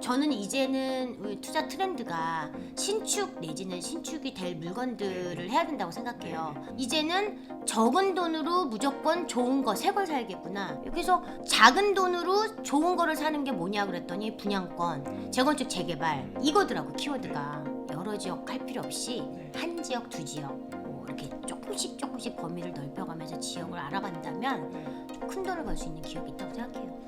저는 이제는 투자 트렌드가 신축 내지는 신축이 될 물건들을 해야 된다고 생각해요. 이제는 적은 돈으로 무조건 좋은 거, 새 걸 사야겠구나. 여기서 작은 돈으로 좋은 거를 사는 게 뭐냐 그랬더니 분양권, 재건축, 재개발 이거더라고. 키워드가 여러 지역 할 필요 없이 한 지역, 두 지역 뭐 이렇게 조금씩 범위를 넓혀가면서 지역을 알아간다면 좀 큰 돈을 벌 수 있는 기업이 있다고 생각해요.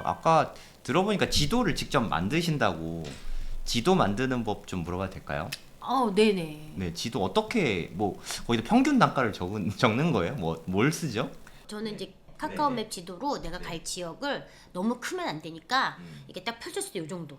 아까 들어보니까 지도를 직접 만드신다고. 지도 만드는 법 좀 물어봐도 될까요? 네네. 네, 지도 어떻게 뭐 거기다 평균 단가를 적는 거예요? 뭘 쓰죠? 저는 이제 카카오맵 지도로 내가 갈 지역을 너무 크면 안 되니까 이게 딱 펼쳤을 때 이 정도.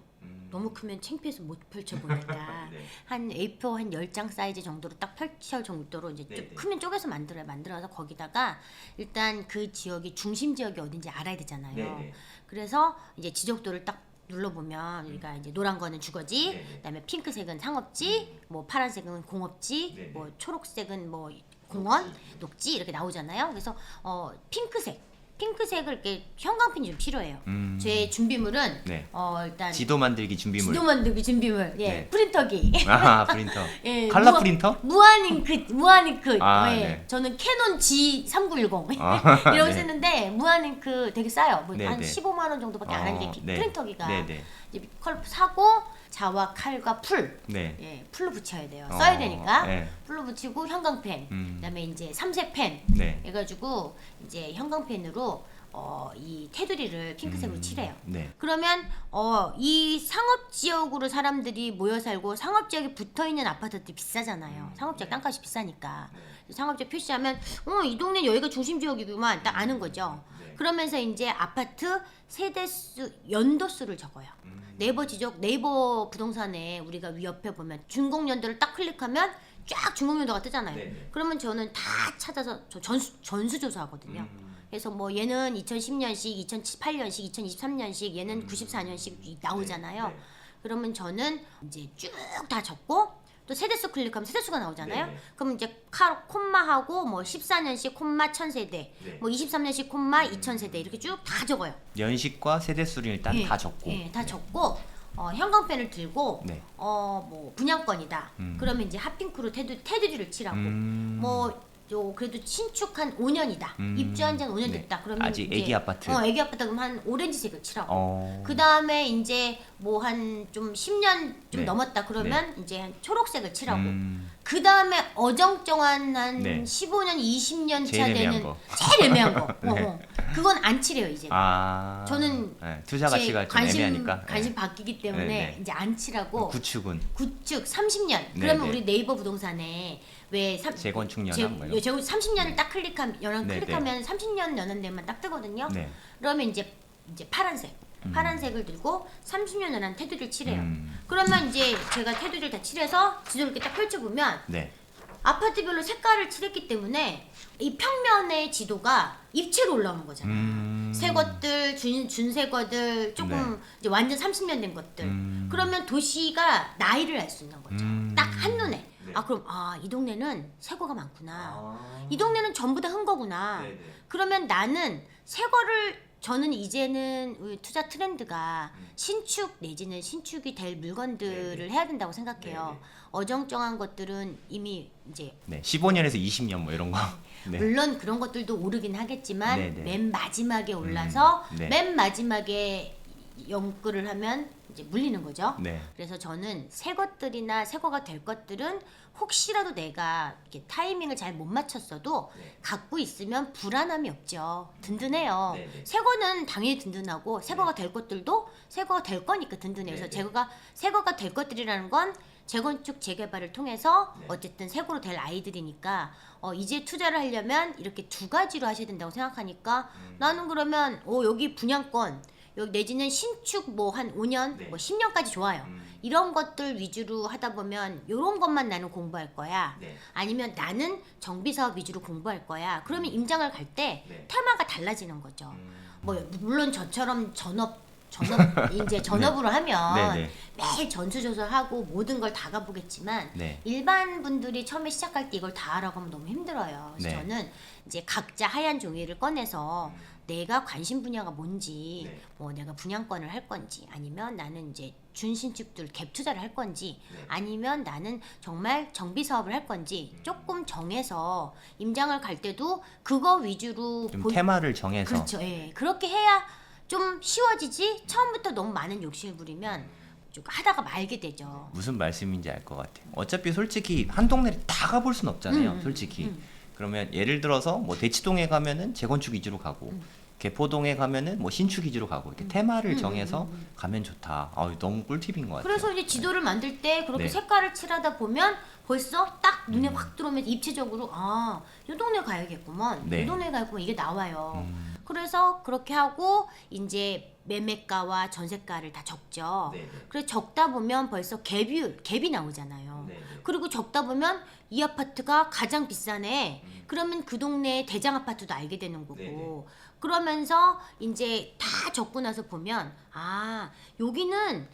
너무 크면 창피해서 못 펼쳐보니까 네. 한 A4 한 10장 사이즈 정도로 딱 펼칠 정도로 이제 좀 크면 쪼개서 만들어서 거기다가 일단 그 지역이 중심 지역이 어딘지 알아야 되잖아요. 그래서 이제 지적도를 딱 눌러보면 우리가 이제 노란 거는 주거지, 그다음에 핑크색은 상업지, 뭐 파란색은 공업지, 뭐 초록색은 뭐 공원, 녹지 이렇게 나오잖아요. 그래서 핑크색을 이렇게 형광펜이 좀 필요해요. 제 준비물은 일단 지도 만들기 준비물. 지도 만들기 준비물, 네. 프린터기. 프린터. 예, 칼라 프린터? 무한 잉크. 네. 저는 캐논 G3910 이런 거 네. 쓰는데 무한 잉크 되게 싸요. 뭐 네, 한 네. 15만 원 정도밖에 안 하는데 네. 프린터기가 네. 이제 컬 사고 자와 칼과 풀. 네. 예, 풀로 붙여야 돼요. 써야 되니까. 네. 풀로 붙이고 형광펜. 그다음에 이제 삼색펜. 네. 해가지고 이제 형광펜으로 이 테두리를 핑크색으로 칠해요. 네. 그러면 이 상업 지역으로 사람들이 모여 살고 상업 지역에 붙어 있는 아파트들이 비싸잖아요. 상업 지역 땅값이 비싸니까. 상업 지역 표시하면 이 동네 여기가 중심 지역이구만 딱 아는 거죠. 그러면서 이제 아파트 세대수 연도수를 적어요. 네이버 부동산에 우리가 위 옆에 보면 준공연도를 딱 클릭하면 쫙 준공연도가 뜨잖아요. 그러면 저는 다 찾아서 저 전수 조사하거든요. 그래서 뭐 얘는 2010년식, 2008년식, 2023년식, 얘는 94년식 나오잖아요. 그러면 저는 이제 쭉 다 적고 또 세대수 클릭하면 세대수가 나오잖아요. 그럼 이제 콤마하고 뭐 14년식 콤마 1000세대, 뭐 23년식 콤마 2000세대 이렇게 쭉 다 적어요. 연식과 세대수를 일단 다 적고. 다 적고 형광펜을 들고 뭐 분양권이다. 그러면 이제 핫핑크로 테두리를 칠하고 그래도 신축한 5년이다. 입주한 지한 5년 됐다. 그러면 아직 이제 애기 아파트. 애기 아파트 그럼 한 오렌지색을 칠하고. 그다음에 이제 뭐 한 좀 10년 좀 넘었다. 그러면 이제 한 초록색을 칠하고. 그다음에 어정쩡한 한 15년, 20년 차 되는 제일 애매한 거. 그건 안 칠해요, 이제. 저는 투자 가치가 좀 애매하니까. 관심 바뀌기 때문에 이제 안 칠하고. 구축 30년. 그러면 우리 네이버 부동산에 왜 재건축 연한 뭐 이런. 30년을 딱 클릭하면 30년 연한 데만 딱 뜨거든요. 그러면 이제 파란색을 들고 30년 연한 테두리를 칠해요. 그러면 이제 제가 테두리를 다 칠해서 지도를 이렇게 딱 펼쳐보면 아파트별로 색깔을 칠했기 때문에 이 평면의 지도가 입체로 올라오는 거잖아요. 새 것들, 준새 것들, 조금 이제 완전 30년 된 것들. 그러면 도시가 나이를 알 수 있는 거죠. 딱 한눈에. 그럼 이 동네는 새거가 많구나. 이 동네는 전부 다 흥거구나. 그러면 나는 저는 이제는 투자 트렌드가 신축 내지는 신축이 될 물건들을 해야 된다고 생각해요. 어정쩡한 것들은 이미 이제 15년에서 20년 뭐 이런 거. 물론 그런 것들도 오르긴 하겠지만 맨 마지막에 올라서 맨 마지막에 연끌을 하면 이제 물리는 거죠. 그래서 저는 새 것들이나 새 거가 될 것들은 혹시라도 내가 이렇게 타이밍을 잘 못 맞췄어도 갖고 있으면 불안함이 없죠. 든든해요. 새 거는 당연히 든든하고 새 거가 될 것들도 새 거가 될 거니까 든든해요. 그래서 새 거가 될 것들이라는 건 재건축, 재개발을 통해서 어쨌든 새 거로 될 아이들이니까 이제 투자를 하려면 이렇게 두 가지로 하셔야 된다고 생각하니까 나는 그러면 여기 분양권 여기 내지는 신축 뭐 한 5년, 뭐 10년까지 좋아요. 이런 것들 위주로 하다 보면 이런 것만 나는 공부할 거야. 아니면 나는 정비사업 위주로 공부할 거야. 그러면 임장을 갈 때 테마가 달라지는 거죠. 뭐 물론 저처럼 전업 이제 전업으로 하면 네네. 매일 전수조사하고 모든 걸 다 가보겠지만 네. 일반 분들이 처음에 시작할 때 이걸 다 하라고 하면 너무 힘들어요. 그래서 네. 저는 이제 각자 하얀 종이를 꺼내서 내가 관심 분야가 뭔지, 네. 뭐 내가 분양권을 할 건지, 아니면 나는 이제 준신축들 갭 투자를 할 건지, 아니면 나는 정말 정비 사업을 할 건지 조금 정해서 임장을 갈 때도 그거 위주로 좀 테마를 정해서. 그렇죠. 예. 그렇게 해야 좀 쉬워지지. 처음부터 너무 많은 욕심을 부리면 좀 하다가 말게 되죠. 무슨 말씀인지 알 것 같아요. 어차피 솔직히 한 동네를 다 가볼 순 없잖아요. 솔직히. 그러면 예를 들어서 뭐 대치동에 가면은 재건축 위주로 가고 개포동에 가면은 뭐 신축 위주로 가고 이렇게 테마를 정해서 가면 좋다. 너무 꿀팁인 것 같아요. 그래서 이제 지도를 만들 때 그렇게 네. 색깔을 칠하다 보면 벌써 딱 눈에 확 들어오면 입체적으로 이 동네 가야겠구먼. 네. 이 동네 가야겠구먼. 이게 나와요. 그래서 그렇게 하고 이제 매매가와 전세가를 다 적죠. 네네. 그래서 적다 보면 벌써 갭이 나오잖아요. 네네. 그리고 적다 보면 이 아파트가 가장 비싸네. 그러면 그 동네의 대장 아파트도 알게 되는 거고. 네네. 그러면서 이제 다 적고 나서 보면 여기는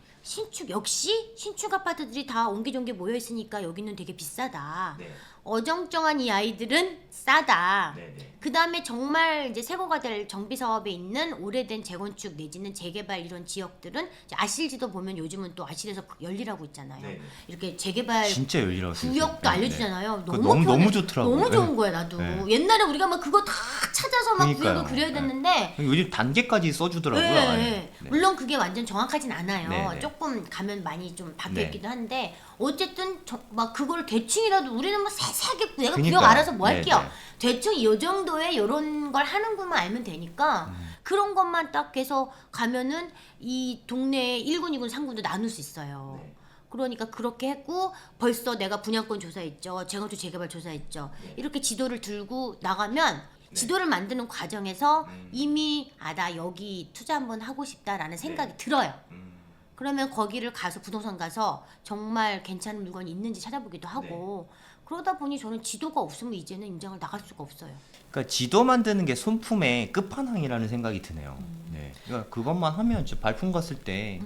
역시 신축 아파트들이 다 옹기종기 모여 있으니까 여기는 되게 비싸다. 네. 어정쩡한 이 아이들은 싸다. 네네. 그 다음에 정말 이제 새거가 될 정비 사업에 있는 오래된 재건축 내지는 재개발 이런 지역들은 이제 아실지도 보면 요즘은 또 아실에서 열리라고 있잖아요. 네네. 이렇게 재개발 진짜 열리라고 구역도 알려주잖아요. 그거 너무 편해. 너무 좋더라고요. 너무 좋은 거야 나도. 네. 옛날에 우리가 막 그거 다 찾아서 막 그러니까요. 구역을 그려야 됐는데 요즘 단계까지 써주더라고요. 네, 아예. 네. 네. 물론 그게 완전 정확하진 않아요. 네, 네. 조금 가면 많이 좀 바뀌어 네. 있기도 한데 어쨌든 막 그걸 대충이라도 우리는 뭐 세세하게 내가 구역 그러니까요. 알아서 뭐 할게요. 네, 네. 대충 이 정도의 이런 걸 하는 것만 알면 되니까 그런 것만 딱 해서 가면은 이 동네 1군, 2군, 3군도 나눌 수 있어요. 네. 그러니까 그렇게 했고 벌써 내가 분양권 조사했죠. 재건축 재개발 조사했죠. 이렇게 지도를 들고 나가면 지도를 만드는 과정에서 이미 나 여기 투자 한번 하고 싶다라는 생각이 들어요. 그러면 거기를 가서 부동산 가서 정말 괜찮은 물건이 있는지 찾아보기도 하고 그러다 보니 저는 지도가 없으면 이제는 임장을 나갈 수가 없어요. 그러니까 지도 만드는 게 손품의 끝판왕이라는 생각이 드네요. 네. 그러니까 그것만 하면 진짜 발품 갔을 때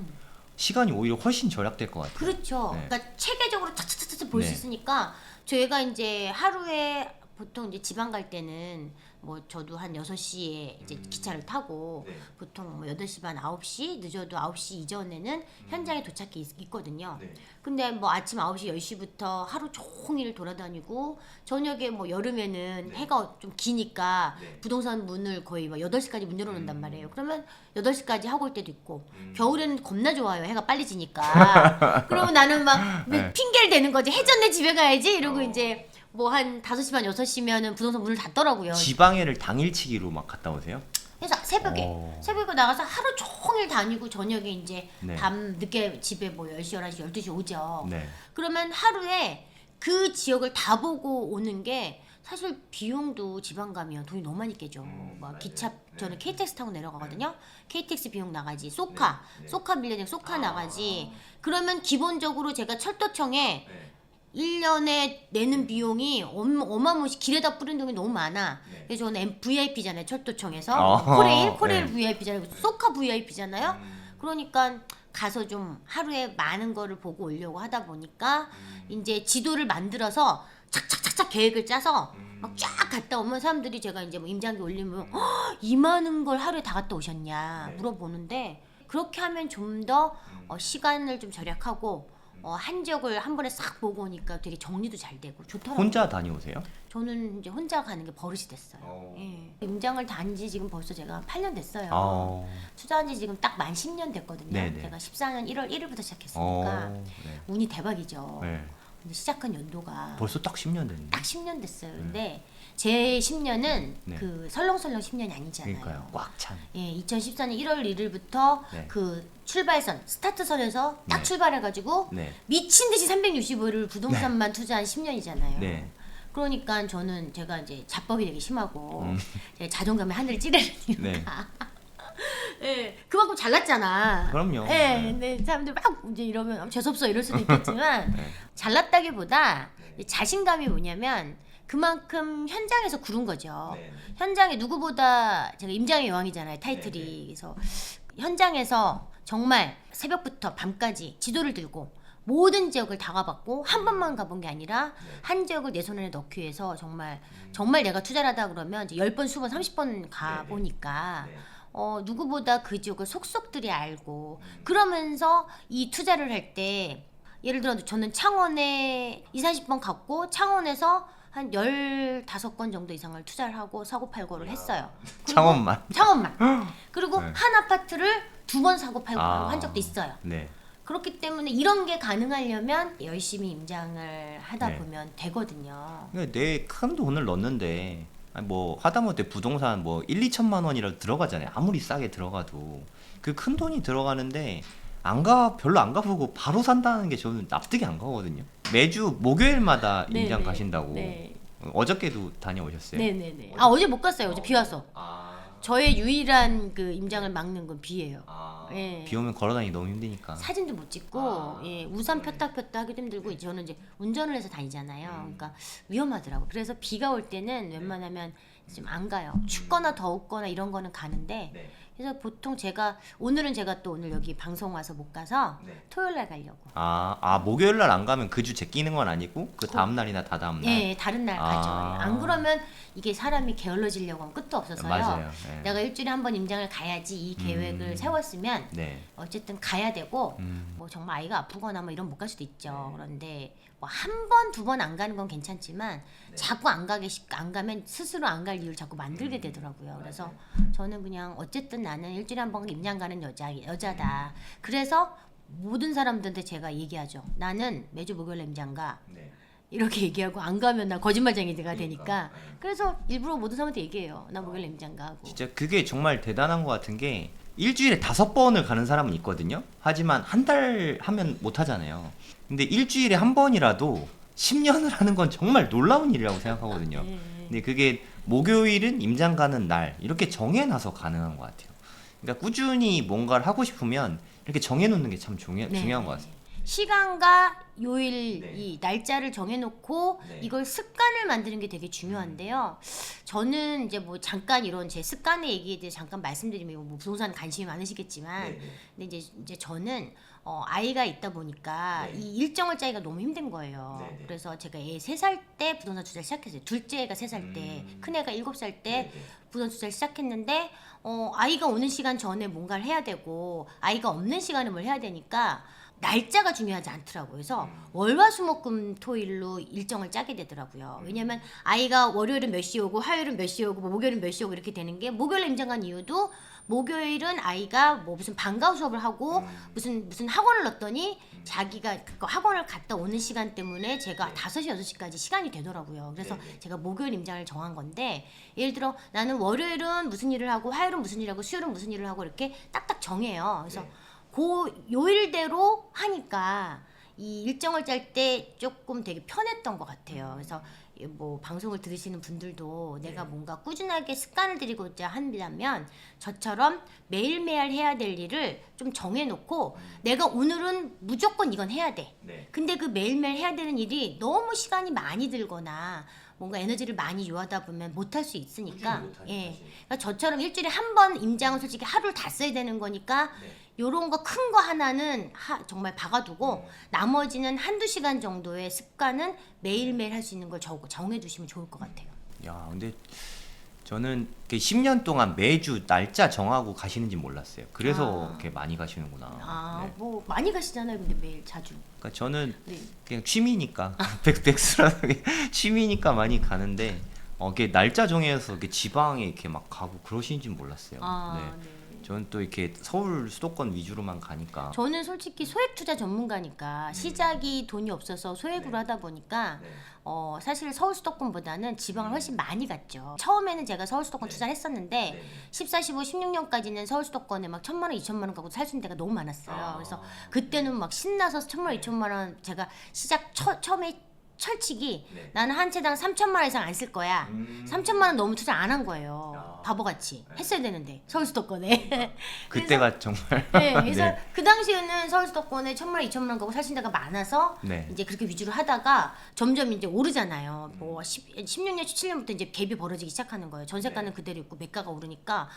시간이 오히려 훨씬 절약될 것 같아요. 그렇죠. 네. 그러니까 체계적으로 차차차차 볼 수 네. 있으니까 저희가 이제 하루에 보통 이제 지방 갈 때는 뭐 저도 한 6시에 이제 기차를 타고 네. 보통 뭐 8시 반 9시 늦어도 9시 이전에는 현장에 도착해 있거든요. 네. 근데 뭐 아침 9시 10시부터 하루 종일 돌아다니고 저녁에 뭐 여름에는 해가 좀 기니까 네. 부동산 문을 거의 막 8시까지 문 열어놓는단 말이에요. 그러면 8시까지 하고 올 때도 있고 겨울에는 겁나 좋아요. 해가 빨리 지니까. 그러면 나는 막 네. 핑계를 대는 거지. 해졌네 집에 가야지 이러고 이제 뭐 한 5시 반 6시면은 부동산 문을 닫더라고요. 지방에를 당일치기로 막 갔다 오세요? 그래서 새벽에 나가서 하루 종일 다니고 저녁에 이제 네. 밤 늦게 집에 뭐 10시 11시 12시 오죠. 네. 그러면 하루에 그 지역을 다 보고 오는 게 사실 비용도 지방 가면 돈이 너무 많이 깨죠. 막 기차 저는 KTX 타고 내려가거든요. KTX 비용 나가지. 소카 빌려야 소카 나가지. 그러면 기본적으로 제가 철도청에 1년에 내는 비용이 어마무시 길에다 뿌리는 돈이 너무 많아. 그래서 저는 VIP잖아요. 철도청에서 코레일 네. VIP잖아요. 소카 VIP잖아요. 그러니까 가서 좀 하루에 많은 거를 보고 오려고 하다 보니까 이제 지도를 만들어서 착착착착 계획을 짜서 막 쫙 갔다 오면 사람들이 제가 이제 뭐 임장기 올리면 이 많은 걸 하루에 다 갔다 오셨냐 물어보는데 그렇게 하면 좀 더 시간을 좀 절약하고 한 지역을 한 번에 싹 보고 오니까 되게 정리도 잘 되고 좋더라고요. 혼자 다녀오세요? 저는 이제 혼자 가는 게 버릇이 됐어요. 예. 임장을 다닌 지 지금 벌써 제가 8년 됐어요. 투자한 지 지금 딱 만 10년 됐거든요. 네네. 제가 14년 1월 1일부터 시작했으니까 네. 운이 대박이죠. 네. 근데 시작한 연도가 벌써 딱 10년 됐네. 딱 10년 됐어요. 근데 제 10년은 네. 그 설렁설렁 10년이 아니잖아요. 그러니까요. 꽉 찬. 예, 2014년 1월 1일부터 네. 그 출발선, 스타트선에서 딱 네. 출발해가지고 네. 미친 듯이 365일을 부동산만 투자한 10년이잖아요. 네. 그러니까 제가 이제 자법이 되게 심하고 제 자존감에 하늘을 찌르는 이유가 네. 예, 그만큼 잘났잖아. 그럼요. 예, 네. 근데 사람들 막 이제 이러면 재수없어 이럴 수도 있겠지만 네. 잘났다기보다 자신감이 뭐냐면 그만큼 현장에서 구른 거죠. 네. 현장에 누구보다 제가 임장의 여왕이잖아요. 타이틀이. 네. 그래서 현장에서 정말 새벽부터 밤까지 지도를 들고 모든 지역을 다 가봤고 한 번만 가본 게 아니라 한 지역을 내 손 안에 넣기 위해서 정말 내가 투자를 하다 그러면 이제 10번, 20번, 30번 가보니까 누구보다 그 지역을 속속들이 알고 그러면서 이 투자를 할 때 예를 들어 저는 창원에 20-30번 갔고 창원에서 한 15건 정도 이상을 투자를 하고 사고 팔고를 했어요. 창원만. 그리고 네. 한 아파트를 2번 사고 팔고 한 적도 있어요. 네. 그렇기 때문에 이런 게 가능하려면 열심히 임장을 하다 네. 보면 되거든요. 내 큰 돈을 넣는데 아니 뭐 하다못해 부동산 뭐 1-2천만 원이라도 들어가잖아요. 아무리 싸게 들어가도 그 큰 돈이 들어가는데 별로 안 가보고 바로 산다는 게 저는 납득이 안 가거든요. 매주 목요일마다 임장 네네. 가신다고. 네. 어저께도 다녀오셨어요? 네네네. 어제 못 갔어요. 어제 비 와서. 저의 유일한 그 임장을 막는 건 비예요. 예. 비 오면 걸어다니기 너무 힘드니까. 사진도 못 찍고 예, 우산 폈다 하기도 힘들고 저는 이제 운전을 해서 다니잖아요. 그러니까 위험하더라고. 그래서 비가 올 때는 웬만하면 좀 안 가요. 춥거나 덥거나 이런 거는 가는데 그래서 보통 오늘은 제가 또 오늘 여기 방송 와서 못 가서 토요일 날 가려고. 목요일 날 안 가면 그 주 제끼는 건 아니고 그 다음 날이나 다다음 날. 예, 다른 날 가죠. 안 그러면 이게 사람이 게을러지려고 하면 끝도 없어서요. 맞아요. 예. 내가 일주일에 한 번 임장을 가야지 이 계획을 세웠으면 네. 어쨌든 가야 되고 뭐 정말 아이가 아프거나 뭐 이런 못 갈 수도 있죠. 그런데 뭐 한 번, 2번 안 가는 건 괜찮지만 자꾸 안 가면 스스로 안 갈 이유를 자꾸 만들게 되더라고요. 그래서 저는 그냥 어쨌든 나는 일주일에 한 번 임장 가는 여자다. 그래서 모든 사람들한테 제가 얘기하죠. 나는 매주 목요일에 임장 가. 이렇게 얘기하고 안 가면 나 거짓말쟁이가 되니까 그래서 일부러 모든 사람한테 얘기해요. 나 목요일에 임장 가고. 진짜 그게 정말 대단한 것 같은 게 일주일에 5번을 가는 사람은 있거든요. 하지만 한 달 하면 못 하잖아요. 근데 일주일에 한 번이라도 10년을 하는 건 정말 놀라운 일이라고 생각하거든요. 근데 그게 목요일은 임장 가는 날 이렇게 정해놔서 가능한 것 같아요. 그러니까 꾸준히 뭔가를 하고 싶으면 이렇게 정해놓는 게 참 중요한 것 같습니다. 시간과 요일 이 날짜를 정해놓고 이걸 습관을 만드는 게 되게 중요한데요. 저는 이제 뭐 잠깐 이런 제 습관의 얘기에 대해 잠깐 말씀드리면 뭐 부동산 관심이 많으시겠지만, 근데 이제 저는 아이가 있다 보니까 이 일정을 짜기가 너무 힘든 거예요. 그래서 제가 애 3살 때 부동산 투자를 시작했어요. 둘째가 3살 때, 큰애가 7살 때 부동산 투자를 시작했는데 아이가 오는 시간 전에 뭔가를 해야 되고 아이가 없는 시간에 뭘 해야 되니까 날짜가 중요하지 않더라고요. 그래서 월화수목금 토일로 일정을 짜게 되더라고요. 왜냐면 아이가 월요일은 몇 시에 오고 화요일은 몇 시에 오고 뭐 목요일은 몇 시에 오고 이렇게 되는 게 목요일에 임장 간 이유도 목요일은 아이가 뭐 무슨 방과후 수업을 하고 무슨 학원을 넣었더니 자기가 그 학원을 갔다 오는 시간 때문에 제가 5시, 6시까지 시간이 되더라고요. 그래서 제가 목요일 임장을 정한 건데 예를 들어 나는 월요일은 무슨 일을 하고 화요일은 무슨 일을 하고 수요일은 무슨 일을 하고 이렇게 딱딱 정해요. 그래서 그 요일대로 하니까 이 일정을 짤 때 조금 되게 편했던 것 같아요. 그래서 뭐 방송을 들으시는 분들도 내가 뭔가 꾸준하게 습관을 들이고자 한다면 저처럼 매일매일 해야 될 일을 좀 정해놓고 내가 오늘은 무조건 이건 해야 돼. 근데 그 매일매일 해야 되는 일이 너무 시간이 많이 들거나 뭔가 에너지를 많이 요하다 보면 못할 수 있으니까 그러니까 저처럼 일주일에 한 번 임장은 솔직히 하루를 다 써야 되는 거니까 요런 거 큰 거 하나는 정말 박아두고 나머지는 1-2시간 정도의 습관은 매일매일 할 수 있는 걸 정해 두시면 좋을 것 같아요. 야, 근데 저는 10년 동안 매주 날짜 정하고 가시는지 몰랐어요. 그래서 이렇게 많이 가시는구나. 뭐 많이 가시잖아요. 근데 매일 자주. 그러니까 저는 그냥 취미니까 백수라는 취미니까 많이 가는데 이렇게 날짜 정해서 이렇게 지방에 이렇게 막 가고 그러시는지 몰랐어요. 저는 또 이렇게 서울 수도권 위주로만 가니까. 저는 솔직히 소액 투자 전문가니까 시작이 돈이 없어서 소액으로 하다 보니까 사실 서울 수도권보다는 지방을 훨씬 많이 갔죠. 처음에는 제가 서울 수도권 투자를 했었는데 14, 15, 16년까지는 서울 수도권에 막 1,000만 원, 2,000만 원 갖고 살 수 있는 데가 너무 많았어요. 그래서 그때는 막 신나서 1,000만 원, 2,000만 원 제가 시작 처음에 철칙이 나는 한 채당 3,000만 원 이상 안 쓸 거야. 3,000만 원 너무 투자 안 한 거예요. 바보같이 했어야 되는데 서울 수도권에. 그때가 정말 네, 그래서 그 당시에는 서울 수도권에 1,000만 원, 2,000만 원 가고 사신 데가 많아서 이제 그렇게 위주로 하다가 점점 이제 오르잖아요. 뭐 16년, 17년부터 이제 갭이 벌어지기 시작하는 거예요. 전세가는 그대로 있고 매가가 오르니까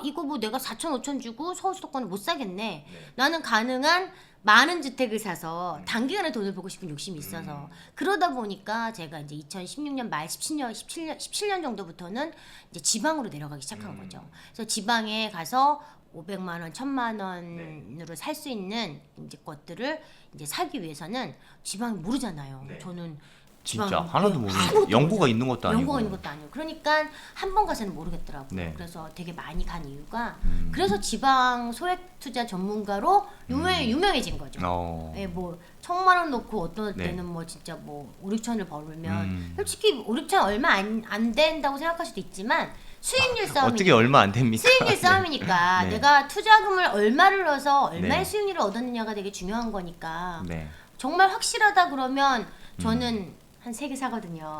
이거 뭐 내가 4천, 5천 주고 서울 수도권을 못 사겠네. 나는 가능한 많은 주택을 사서 단기간에 돈을 벌고 싶은 욕심이 있어서 그러다 보니까 제가 이제 2016년 말 17년 정도부터는 이제 지방으로 내려가기 시작한 거죠. 그래서 지방에 가서 500만 원, 1,000만 원으로 살 수 있는 이제 것들을 이제 사기 위해서는 지방이 모르잖아요. 저는 진짜 하나도 모르고 연고가 있는 것도 아니고. 연고가 있는 것도 아니고. 그러니까 한 번 가서는 모르겠더라고요. 그래서 되게 많이 간 이유가 그래서 지방 소액 투자 전문가로 유명해진 거죠. 예, 뭐 1,000만 원 놓고 어떤 때는 뭐 진짜 뭐 5, 6천을 벌면 솔직히 5, 6천 얼마 안 된다고 생각할 수도 있지만 수익률 싸움이니까. 어떻게 얼마 안 됩니까? 수익률 싸움이니까 내가 투자금을 얼마를 넣어서 얼마의 수익률을 얻었느냐가 되게 중요한 거니까 정말 확실하다 그러면 저는 한 3개 사거든요.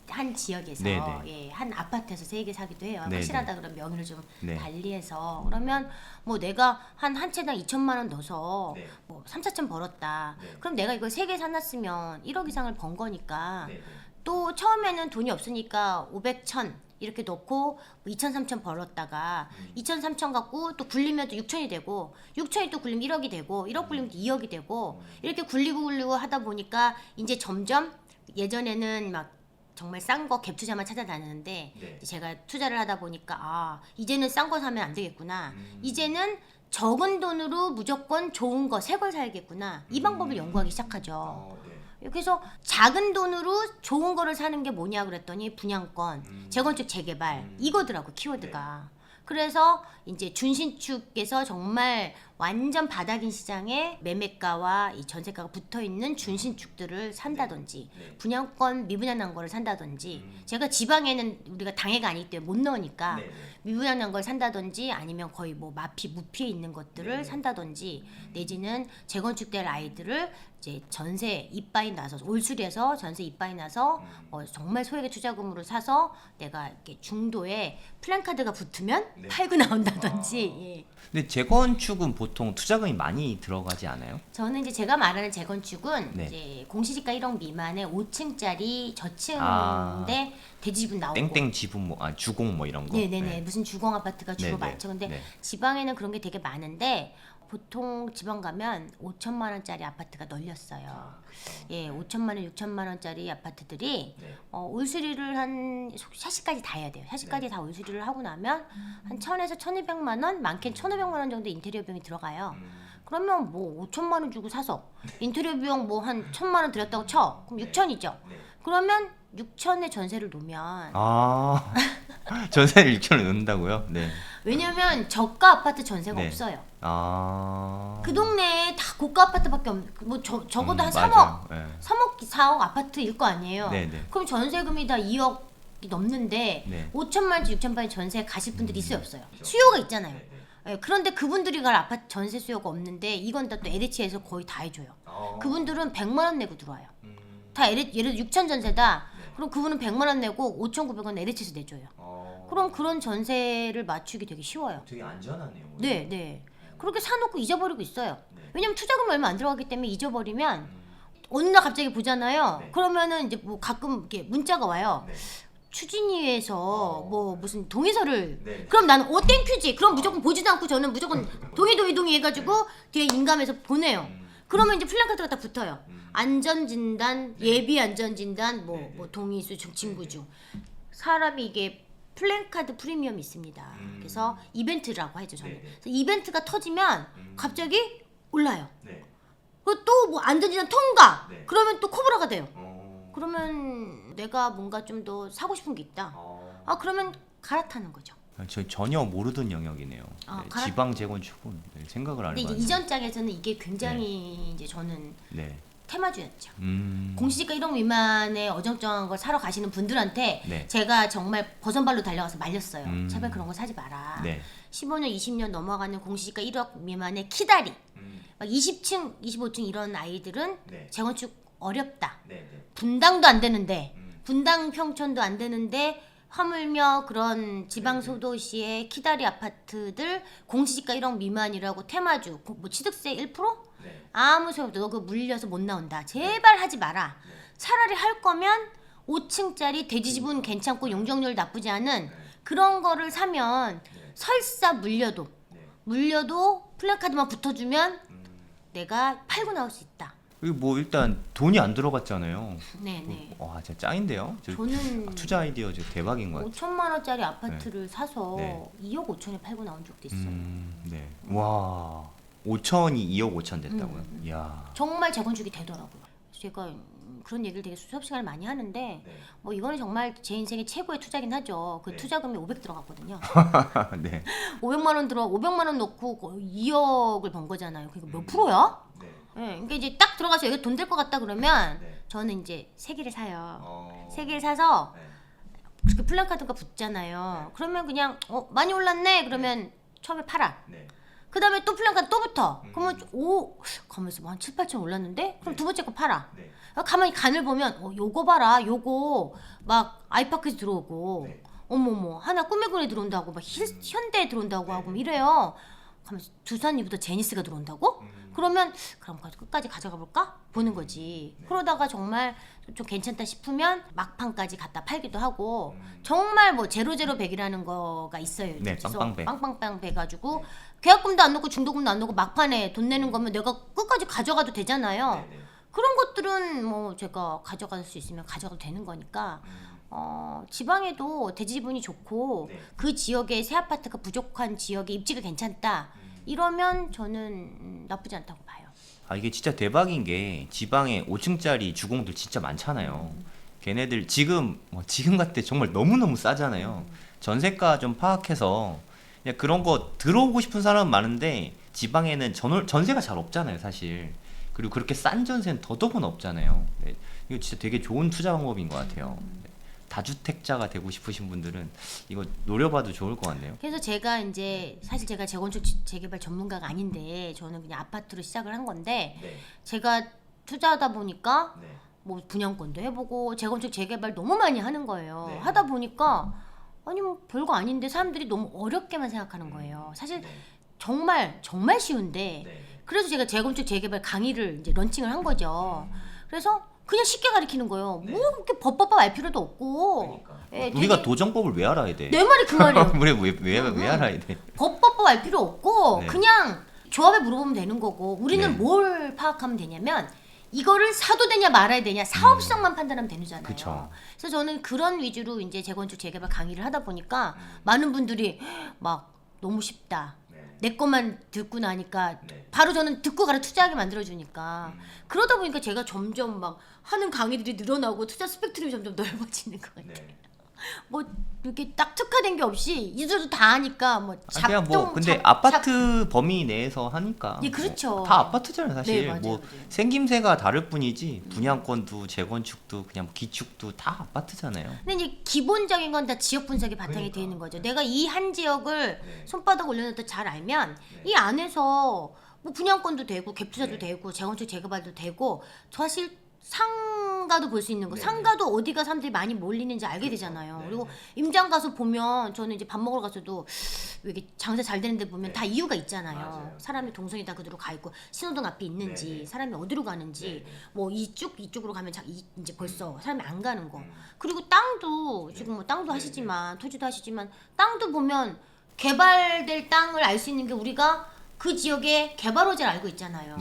한 지역에서 예, 한 아파트에서 3개 사기도 해요. 확실하다 그러면 명의를 좀 달리해서 그러면 뭐 내가 한 채당 2,000만 원 넣어서 뭐 3, 4천 벌었다. 그럼 내가 이걸 3개 사놨으면 1억 이상을 번 거니까 또 처음에는 돈이 없으니까 500, 1,000 이렇게 넣고 2천, 3천 벌었다가 2천, 3천 갖고 또 굴리면 또 6천이 되고 6천이 또 굴리면 1억이 되고 1억 굴리면 또 2억이 되고 이렇게 굴리고 하다 보니까 이제 점점 예전에는 막 정말 싼 거 갭 투자만 찾아다녔는데 제가 투자를 하다 보니까 이제는 싼 거 사면 안 되겠구나. 이제는 적은 돈으로 무조건 좋은 거 새 걸 사야겠구나. 이 방법을 연구하기 시작하죠. 그래서 작은 돈으로 좋은 거를 사는 게 뭐냐 그랬더니 분양권, 재건축, 재개발 이거더라고 키워드가. 그래서 이제 준신축에서 정말 완전 바닥인 시장에 매매가와 이 전세가가 붙어있는 준신축들을 산다든지 분양권 미분양난 거를 산다든지 제가 지방에는 우리가 당해가 아니기 때문에 못 넣으니까 미분양난 걸 산다든지 아니면 거의 뭐 무피에 있는 것들을 산다든지 내지는 재건축될 아이들을 이제 전세 이빠이 나서 올수리해서 전세 이빠이 나서 정말 소액의 투자금으로 사서 내가 이렇게 중도에 플랜카드가 붙으면 팔고 나온다든지. 근데 재건축은 보통 투자금이 많이 들어가지 않아요? 저는 이제 제가 말하는 재건축은 이제 공시지가 1억 미만의 5층짜리 저층인데 대지분 나오고 땡땡 지분 뭐 주공 뭐 이런 거. 네네네 무슨 주공 아파트가 주로 많죠. 근데 지방에는 그런 게 되게 많은데 보통 지방 가면 5천만 원짜리 아파트가 널렸어요. 예, 5천만 원, 6천만 원짜리 아파트들이 올수리를 한 샤시까지 다 해야 돼요. 샤시까지 다 올수리를 하고 나면 한 1,000에서 1,200만 원, 많게는 1,500만 원 정도 인테리어 비용이 들어가요. 그러면 뭐 5천만 원 주고 사서 인테리어 비용 뭐 한 1,000만 원 들였다고 쳐. 그럼 6천이죠. 그러면 6천에 전세를 놓으면 전세를 6천을 넣는다고요? 네. 왜냐면 저가 아파트 전세가 없어요. 그 동네에 다 고가 아파트밖에 뭐 적어도 한 3억, 3억, 4억 아파트일 거 아니에요. 그럼 전세금이 다 2억이 넘는데 5천만원치, 6천만원치 전세 가실 분들이 있어요, 없어요? 수요가 있잖아요. 그런데 그분들이 갈 아파트 전세 수요가 없는데 이건 다 또 LH에서 거의 다 해줘요. 그분들은 100만 원 내고 들어와요. 다 예를 들어 6천 전세다. 그럼 그분은 100만 원 내고 5,900원 LH에서 내줘요. 그럼 그런 전세를 맞추기 되게 쉬워요. 되게 안전하네요. 네. 그렇게 사놓고 잊어버리고 있어요. 왜냐면 투자금이 얼마 안 들어가기 때문에 잊어버리면 어느 날 갑자기 보잖아요. 그러면은 이제 뭐 가끔 이렇게 문자가 와요. 추진위에서 뭐 무슨 동의서를 그럼 나는 땡큐지. 그럼 무조건 보지도 않고 저는 무조건 동의 해가지고 뒤에 인감해서 보내요. 그러면 이제 플랜카드가 다 붙어요. 안전진단, 예비 안전진단, 뭐 동의수, 징구주. 사람이 이게 플랜카드 프리미엄이 있습니다. 그래서 이벤트라고 하죠 저는. 그래서 이벤트가 터지면 갑자기 올라요. 그리고 또 뭐 안전진단 통과. 그러면 또 코브라가 돼요. 그러면 내가 뭔가 좀 더 사고 싶은 게 있다. 그러면 갈아타는 거죠. 저 전혀 모르던 영역이네요. 지방 재건축은 생각을 안 해봤는데. 근데 이전 장에서는 이게 굉장히 이제 저는 테마주였죠. 공시지가 1억 미만의 어정쩡한 걸 사러 가시는 분들한테 제가 정말 버선발로 달려가서 말렸어요. 제발 그런 거 사지 마라. 15년, 20년 넘어가는 공시지가 1억 미만의 키다리, 막 20층, 25층 이런 아이들은 재건축 어렵다. 분당도 안 되는데, 분당 평촌도 안 되는데 하물며 그런 지방 소도시의 키다리 아파트들 공시지가 1억 미만이라고 테마주 뭐 취득세 1%? 네. 아무 소용없다. 너 그거 물려서 못 나온다. 제발 하지 마라. 네. 차라리 할 거면 5층짜리 대지 지분 괜찮고 용적률 나쁘지 않은 그런 거를 사면 설사 물려도 플래카드만 붙어주면 내가 팔고 나올 수 있다. 그리고 뭐 일단 돈이 안 들어갔잖아요. 네네. 와, 진짜 짱인데요. 저는 투자 아이디어 진짜 대박인 것 같아요. 5천만 원짜리 아파트를 사서 네. 2억 5천에 팔고 나온 적도 있어요. 네. 와, 5천이 2억 5천 됐다고요? 이야. 정말 재건축이 되더라고요. 제가 그런 얘기를 되게 수업 시간에 많이 하는데 뭐 이거는 정말 제 인생의 최고의 투자긴 하죠. 그 투자금이 500 들어갔거든요. 네. 500만 원 넣고 2억을 번 거잖아요. 그러니까 몇 프로야? 네. 그러니까 이제 딱 들어가서 여기 돈 될 것 같다 그러면 저는 이제 세 개를 사요. 세 개를 사서 그렇게 플랜카드가 붙잖아요. 그러면 그냥 많이 올랐네 그러면 처음에 팔아. 그 다음에 또 플랜카드 또 붙어. 그러면 가만있어 한 7, 8천 올랐는데? 그럼 두 번째 거 팔아. 가만히 간을 보면 요거 봐라. 요거 막 아이파크에서 들어오고 어머머 하나 꿈의 들어온다고 막 현대에 들어온다고 하고 막 이래요. 가만있어 두산이부터 제니스가 들어온다고? 그러면 그럼 끝까지 가져가 볼까? 보는 거지. 그러다가 정말 좀 괜찮다 싶으면 막판까지 갖다 팔기도 하고 정말 뭐 제로제로 백이라는 거가 있어요. 네, 빵빵백. 빵빵빵 배가지고 계약금도 안 넣고 중도금도 안 넣고 막판에 돈 내는 거면 내가 끝까지 가져가도 되잖아요. 그런 것들은 뭐 제가 가져갈 수 있으면 가져가도 되는 거니까 지방에도 대지 지분이 좋고 그 지역에 새 아파트가 부족한 지역에 입지가 괜찮다 이러면 저는 나쁘지 않다고 봐요. 아, 이게 진짜 대박인 게 지방에 5층짜리 주공들 진짜 많잖아요. 걔네들 지금 같을 때 정말 너무너무 싸잖아요. 전세가 좀 파악해서 그냥 그런 거 들어오고 싶은 사람은 많은데 지방에는 전세가 잘 없잖아요, 사실. 그리고 그렇게 싼 전세는 더더군 없잖아요. 네, 이거 진짜 되게 좋은 투자 방법인 것 같아요. 다주택자가 되고 싶으신 분들은 이거 노려봐도 좋을 것 같네요. 그래서 제가 이제 사실 제가 재건축 재개발 전문가가 아닌데 저는 그냥 아파트로 시작을 한 건데 제가 투자하다 보니까 뭐 분양권도 해보고 재건축 재개발 너무 많이 하는 거예요. 하다 보니까 아니 뭐 별거 아닌데 사람들이 너무 어렵게만 생각하는 거예요. 사실 정말 쉬운데 그래서 제가 재건축 재개발 강의를 이제 런칭을 한 거죠. 그래서 그냥 쉽게 가르치는 거예요. 뭐 그렇게 법법 알 필요도 없고. 예, 우리가 도정법을 왜 알아야 돼? 내 말이 그 말이에요. 왜 알아야 돼? 법법 알 필요 없고 그냥 조합에 물어보면 되는 거고 우리는 뭘 파악하면 되냐면 이거를 사도 되냐 말아야 되냐 사업성만 판단하면 되잖아요. 그쵸. 그래서 저는 그런 위주로 이제 재건축 재개발 강의를 하다 보니까 많은 분들이 막 너무 쉽다. 내 것만 듣고 나니까 바로 저는 듣고 가라 투자하게 만들어주니까 그러다 보니까 제가 점점 막 하는 강의들이 늘어나고 투자 스펙트럼이 점점 넓어지는 것 같아요. 뭐 이렇게 딱 특화된 게 없이 이들도 다 하니까 뭐 그냥 뭐 근데 아파트 범위 내에서 하니까 그렇죠. 뭐 다 아파트잖아요, 사실. 맞아요, 뭐 맞아요. 생김새가 다를 뿐이지 분양권도 재건축도 그냥 기축도 다 아파트잖아요. 근데 이제 기본적인 건 다 지역 분석이 바탕이 되어 있는 거죠. 내가 이 한 지역을 손바닥 올려놓도 잘 알면 이 안에서 뭐 분양권도 되고 갭투자도 되고 재건축 재개발도 되고 사실 상가도 볼 수 있는 거. 상가도 어디가 사람들이 많이 몰리는지 알게 되잖아요. 그리고 임장 가서 보면 저는 이제 밥 먹으러 가서도 이게 장사 잘 되는 데 보면 다 이유가 있잖아요. 사람이 동선이 다 그대로 가 있고 신호등 앞에 있는지 사람이 어디로 가는지 뭐 이쪽으로 가면 이제 벌써 사람이 안 가는 거. 그리고 땅도 지금 뭐 땅도 하시지만 토지도 하시지만 땅도 보면 개발될 땅을 알 수 있는 게 우리가 그 지역의 개발 호재를 알고 있잖아요.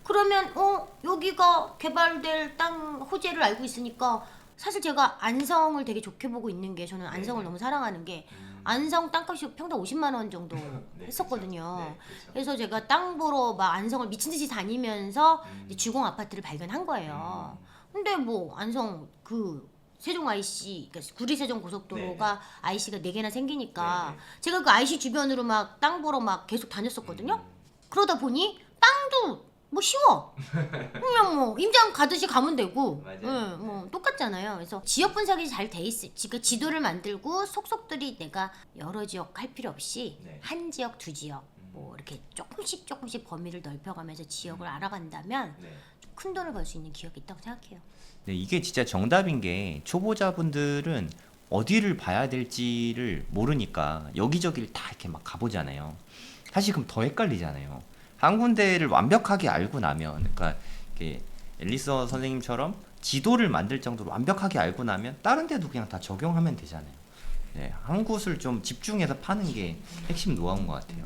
그러면 여기가 개발될 땅 호재를 알고 있으니까 사실 제가 안성을 되게 좋게 보고 있는 게 저는 안성을 너무 사랑하는 게 안성 땅값이 평당 50만 원 정도 했었거든요. 그래서 제가 땅 보러 막 안성을 미친 듯이 다니면서 이제 주공 아파트를 발견한 거예요. 근데 뭐 안성 그 세종 IC, 그러니까 구리세종 고속도로가 IC가 4개나 생기니까 제가 그 IC 주변으로 막 땅 보러 막 계속 다녔었거든요. 그러다 보니 땅도 뭐 쉬워. 그냥 뭐 임장 가듯이 가면 되고, 뭐 똑같잖아요. 그래서 지역 분석이 잘 돼 있을, 그 지도를 만들고 속속들이 내가 여러 지역 할 필요 없이 한 지역, 두 지역 뭐 이렇게 조금씩 범위를 넓혀가면서 지역을 알아간다면 큰 돈을 벌 수 있는 기업이 있다고 생각해요. 네, 이게 진짜 정답인 게 초보자분들은 어디를 봐야 될지를 모르니까 여기저기를 다 이렇게 막 가보잖아요. 사실 그럼 더 헷갈리잖아요. 한 군데를 완벽하게 알고 나면, 그러니까 이렇게 앨리스 선생님처럼 지도를 만들 정도로 완벽하게 알고 나면 다른 데도 그냥 다 적용하면 되잖아요. 네, 한 곳을 좀 집중해서 파는 게 핵심 노하우인 것 같아요.